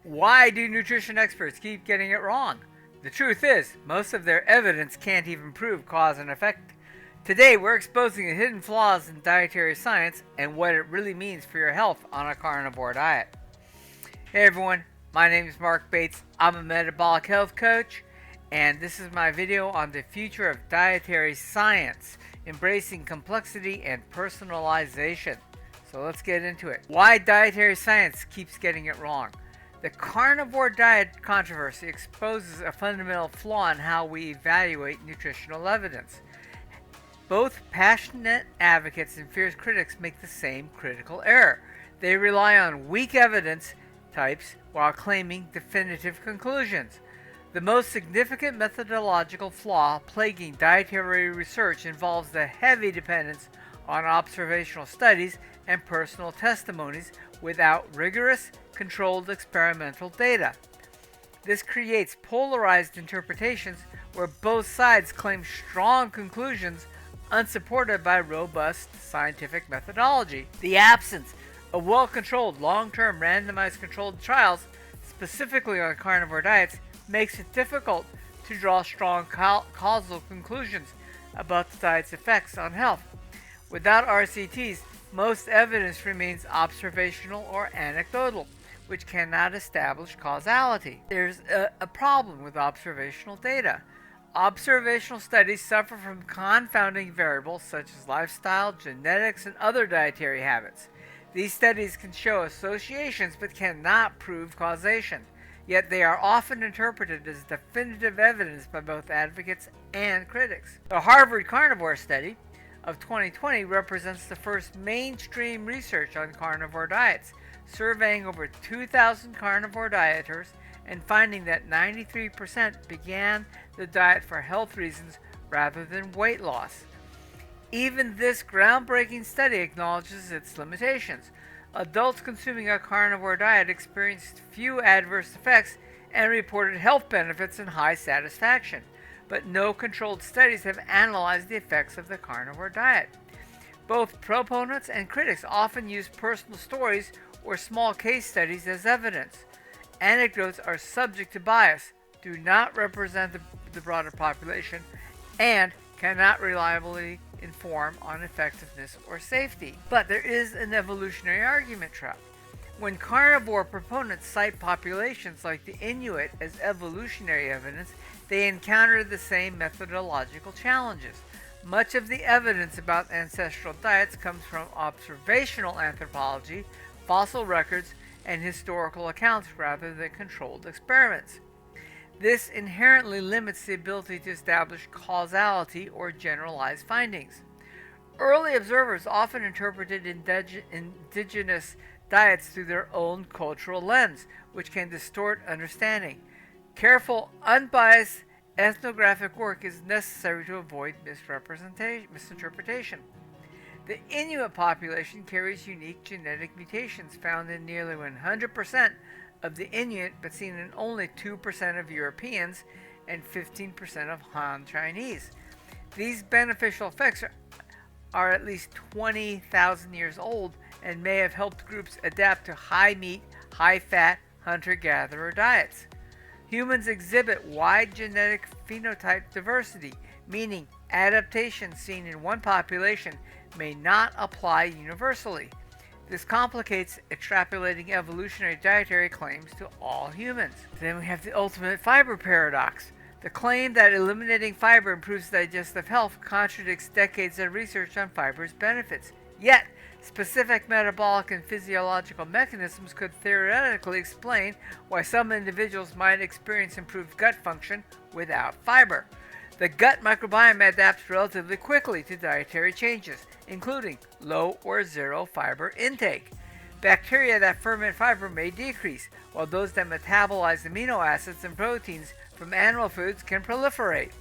Why do nutrition experts keep getting it wrong? The truth is, most of their evidence can't even prove cause and effect. Today, we're exposing the hidden flaws in dietary science and what it really means for your health on a carnivore diet. Hey everyone, my name is Mark Bates. I'm a metabolic health coach, and this is my video on the future of dietary science, embracing complexity and personalization. So let's get into it. Why dietary science keeps getting it wrong. The carnivore diet controversy exposes a fundamental flaw in how we evaluate nutritional evidence. Both passionate advocates and fierce critics make the same critical error. They rely on weak evidence types while claiming definitive conclusions. The most significant methodological flaw plaguing dietary research involves the heavy dependence on observational studies and personal testimonies without rigorous, controlled experimental data. This creates polarized interpretations where both sides claim strong conclusions unsupported by robust scientific methodology. The absence of well-controlled, long-term randomized controlled trials, specifically on carnivore diets, makes it difficult to draw strong causal conclusions about the diet's effects on health. Without RCTs, most evidence remains observational or anecdotal, which cannot establish causality. There's a problem with observational data. Observational studies suffer from confounding variables such as lifestyle, genetics, and other dietary habits. These studies can show associations but cannot prove causation, yet they are often interpreted as definitive evidence by both advocates and critics. The Harvard Carnivore study of 2020 represents the first mainstream research on carnivore diets, surveying over 2,000 carnivore dieters and finding that 93% began the diet for health reasons rather than weight loss. Even this groundbreaking study acknowledges its limitations. Adults consuming a carnivore diet experienced few adverse effects and reported health benefits and high satisfaction, but no controlled studies have analyzed the effects of the carnivore diet. Both proponents and critics often use personal stories or small case studies as evidence. Anecdotes are subject to bias, do not represent the broader population, and cannot reliably inform on effectiveness or safety. But there is an evolutionary argument trap. When carnivore proponents cite populations like the Inuit as evolutionary evidence, they encounter the same methodological challenges. Much of the evidence about ancestral diets comes from observational anthropology, fossil records, and historical accounts rather than controlled experiments. This inherently limits the ability to establish causality or generalized findings. Early observers often interpreted indigenous diets through their own cultural lens, which can distort understanding. Careful, unbiased ethnographic work is necessary to avoid misinterpretation. The Inuit population carries unique genetic mutations found in nearly 100% of the Inuit, but seen in only 2% of Europeans and 15% of Han Chinese. These beneficial effects are at least 20,000 years old and may have helped groups adapt to high meat, high fat, hunter-gatherer diets. Humans exhibit wide genetic phenotype diversity, meaning adaptations seen in one population may not apply universally. This complicates extrapolating evolutionary dietary claims to all humans. Then we have the ultimate fiber paradox. The claim that eliminating fiber improves digestive health contradicts decades of research on fiber's benefits. Yet, specific metabolic and physiological mechanisms could theoretically explain why some individuals might experience improved gut function without fiber. The gut microbiome adapts relatively quickly to dietary changes, including low or zero fiber intake. Bacteria that ferment fiber may decrease, while those that metabolize amino acids and proteins from animal foods can proliferate,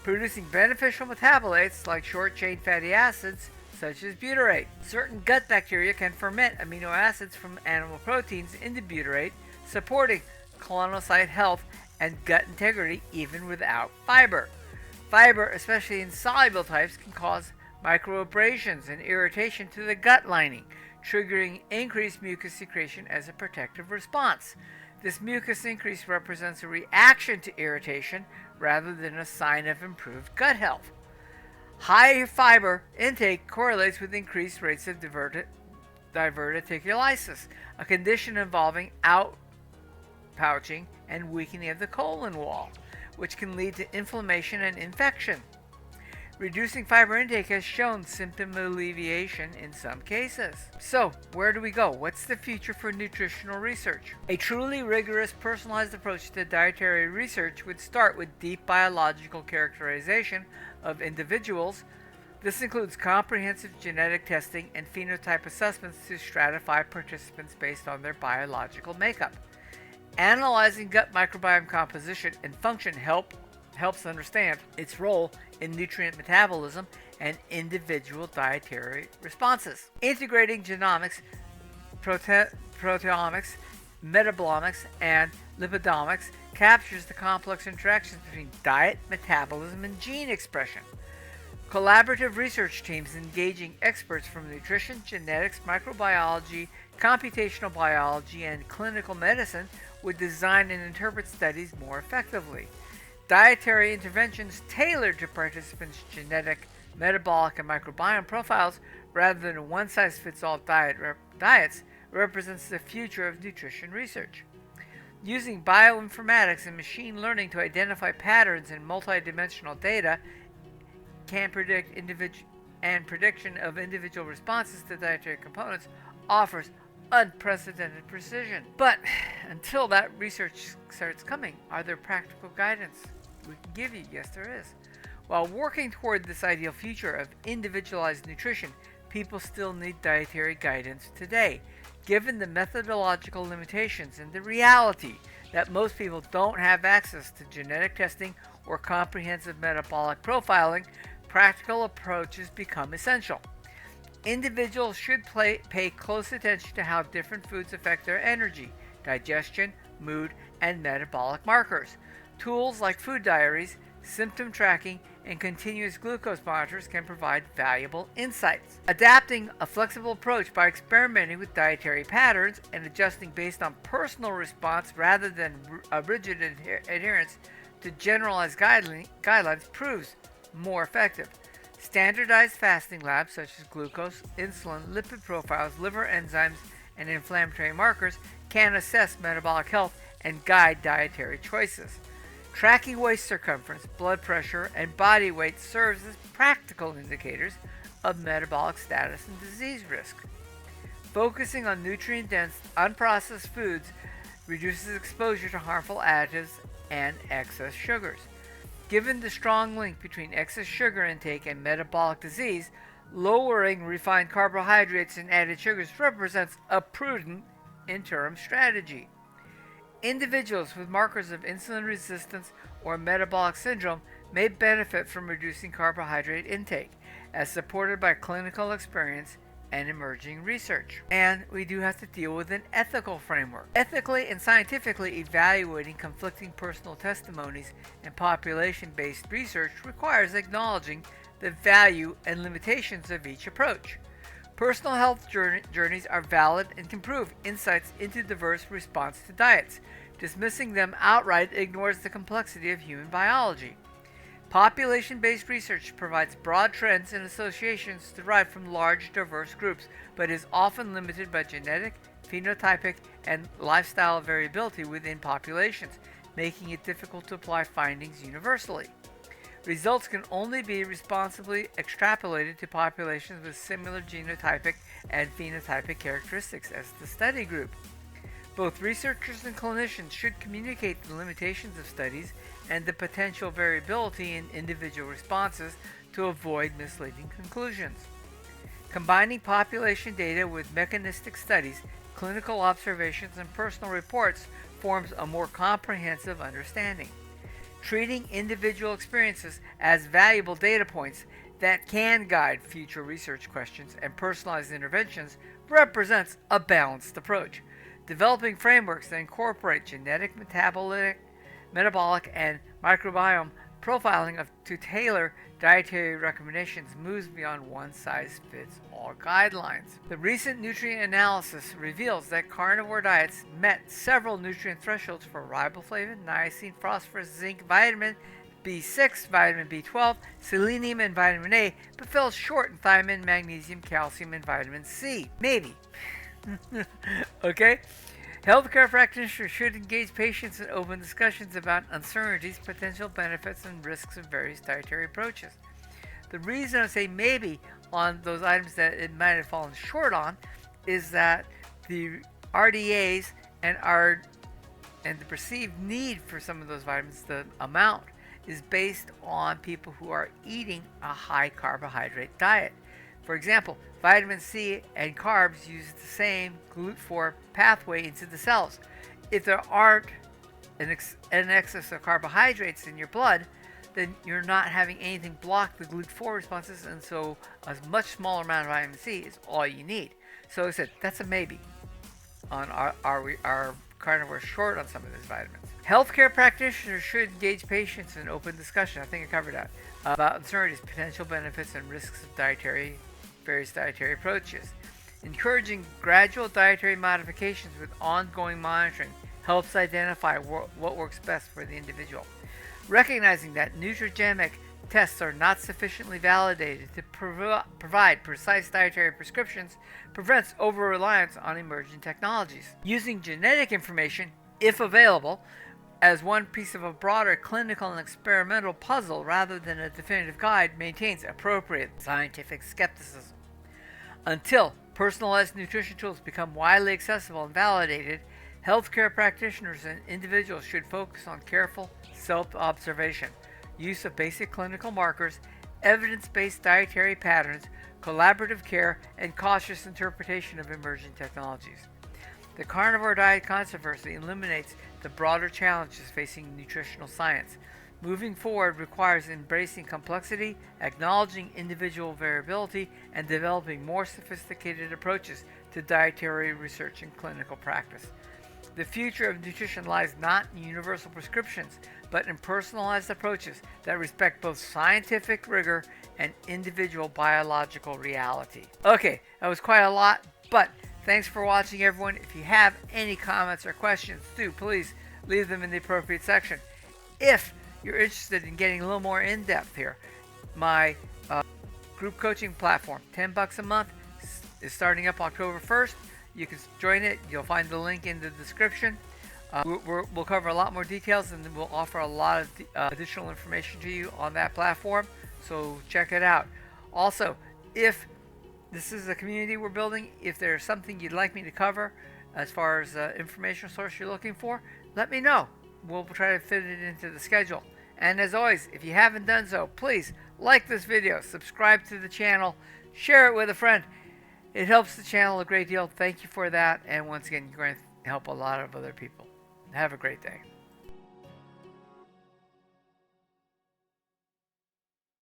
producing beneficial metabolites like short-chain fatty acids such as butyrate. Certain gut bacteria can ferment amino acids from animal proteins into butyrate, supporting colonocyte health and gut integrity even without fiber. Fiber, especially in soluble types, can cause microabrasions and irritation to the gut lining, triggering increased mucus secretion as a protective response. This mucus increase represents a reaction to irritation rather than a sign of improved gut health. High fiber intake correlates with increased rates of diverticulitis, a condition involving outpouching and weakening of the colon wall, which can lead to inflammation and infection. Reducing fiber intake has shown symptom alleviation in some cases. So, where do we go? What's the future for nutritional research? A truly rigorous, personalized approach to dietary research would start with deep biological characterization of individuals. This includes comprehensive genetic testing and phenotype assessments to stratify participants based on their biological makeup. Analyzing gut microbiome composition and function helps understand its role in nutrient metabolism and individual dietary responses. Integrating genomics, proteomics, metabolomics, and lipidomics captures the complex interactions between diet, metabolism, and gene expression. Collaborative research teams engaging experts from nutrition, genetics, microbiology, computational biology, and clinical medicine would design and interpret studies more effectively. Dietary interventions tailored to participants' genetic, metabolic, and microbiome profiles rather than one-size-fits-all diets represents the future of nutrition research. Using bioinformatics and machine learning to identify patterns in multidimensional data can prediction of individual responses to dietary components offers unprecedented precision. But until that research starts coming, are there practical guidance we can give you? Yes, there is. While working toward this ideal future of individualized nutrition, people still need dietary guidance today. Given the methodological limitations and the reality that most people don't have access to genetic testing or comprehensive metabolic profiling, practical approaches become essential. Individuals should pay close attention to how different foods affect their energy, digestion, mood, and metabolic markers. Tools like food diaries, symptom tracking, and continuous glucose monitors can provide valuable insights. Adapting a flexible approach by experimenting with dietary patterns and adjusting based on personal response rather than a rigid adherence to generalized guidelines proves more effective. Standardized fasting labs such as glucose, insulin, lipid profiles, liver enzymes, and inflammatory markers can assess metabolic health and guide dietary choices. Tracking waist circumference, blood pressure, and body weight serves as practical indicators of metabolic status and disease risk. Focusing on nutrient-dense, unprocessed foods reduces exposure to harmful additives and excess sugars. Given the strong link between excess sugar intake and metabolic disease, lowering refined carbohydrates and added sugars represents a prudent interim strategy. Individuals with markers of insulin resistance or metabolic syndrome may benefit from reducing carbohydrate intake, as supported by clinical experience and emerging research. And we do have to deal with an ethical framework. Ethically and scientifically evaluating conflicting personal testimonies and population-based research requires acknowledging the value and limitations of each approach. Personal health journeys are valid and can prove insights into diverse response to diets. Dismissing them outright ignores the complexity of human biology. Population-based research provides broad trends and associations derived from large, diverse groups, but is often limited by genetic, phenotypic, and lifestyle variability within populations, making it difficult to apply findings universally. Results can only be responsibly extrapolated to populations with similar genotypic and phenotypic characteristics as the study group. Both researchers and clinicians should communicate the limitations of studies and the potential variability in individual responses to avoid misleading conclusions. Combining population data with mechanistic studies, clinical observations, and personal reports forms a more comprehensive understanding. Treating individual experiences as valuable data points that can guide future research questions and personalized interventions represents a balanced approach. Developing frameworks that incorporate genetic, metabolic, and microbiome profiling to tailor dietary recommendations moves beyond one-size-fits-all guidelines. The recent nutrient analysis reveals that carnivore diets met several nutrient thresholds for riboflavin, niacin, phosphorus, zinc, vitamin B6, vitamin B12, selenium, and vitamin A, but fell short in thiamine, magnesium, calcium, and vitamin C. Maybe. Okay? Healthcare practitioners should engage patients in open discussions about uncertainties, potential benefits, and risks of various dietary approaches. The reason I say maybe on those items that it might have fallen short on is that the RDAs and the perceived need for some of those vitamins, the amount, is based on people who are eating a high carbohydrate diet. For example, vitamin C and carbs use the same GLUT4 pathway into the cells. If there aren't an excess of carbohydrates in your blood, then you're not having anything block the GLUT4 responses, and so a much smaller amount of vitamin C is all you need. So I said that's a maybe on our carnivore short on some of these vitamins. Healthcare practitioners should engage patients in open discussion, I think I covered that, about uncertainties, potential benefits, and risks of various dietary approaches. Encouraging gradual dietary modifications with ongoing monitoring helps identify what works best for the individual. Recognizing that nutrigenic tests are not sufficiently validated to provide precise dietary prescriptions prevents over-reliance on emerging technologies. Using genetic information, if available, as one piece of a broader clinical and experimental puzzle rather than a definitive guide maintains appropriate scientific skepticism. Until personalized nutrition tools become widely accessible and validated, healthcare practitioners and individuals should focus on careful self-observation, use of basic clinical markers, evidence-based dietary patterns, collaborative care, and cautious interpretation of emerging technologies. The carnivore diet controversy illuminates the broader challenges facing nutritional science. Moving forward requires embracing complexity, acknowledging individual variability, and developing more sophisticated approaches to dietary research and clinical practice. The future of nutrition lies not in universal prescriptions, but in personalized approaches that respect both scientific rigor and individual biological reality. Okay, that was quite a lot, but thanks for watching, everyone. If you have any comments or questions, please leave them in the appropriate section. If you're interested in getting a little more in-depth here, my group coaching platform, $10 a month, is starting up October 1st. You can join it. You'll find the link in the description. We'll cover a lot more details, and we'll offer a lot of additional information to you on that platform, so check it out. Also, if this is a community we're building, if there's something you'd like me to cover as far as informational source you're looking for, let me know. We'll try to fit it into the schedule. And as always, if you haven't done so, please like this video, subscribe to the channel, share it with a friend. It helps the channel a great deal. Thank you for that. And once again, you're going to help a lot of other people. Have a great day.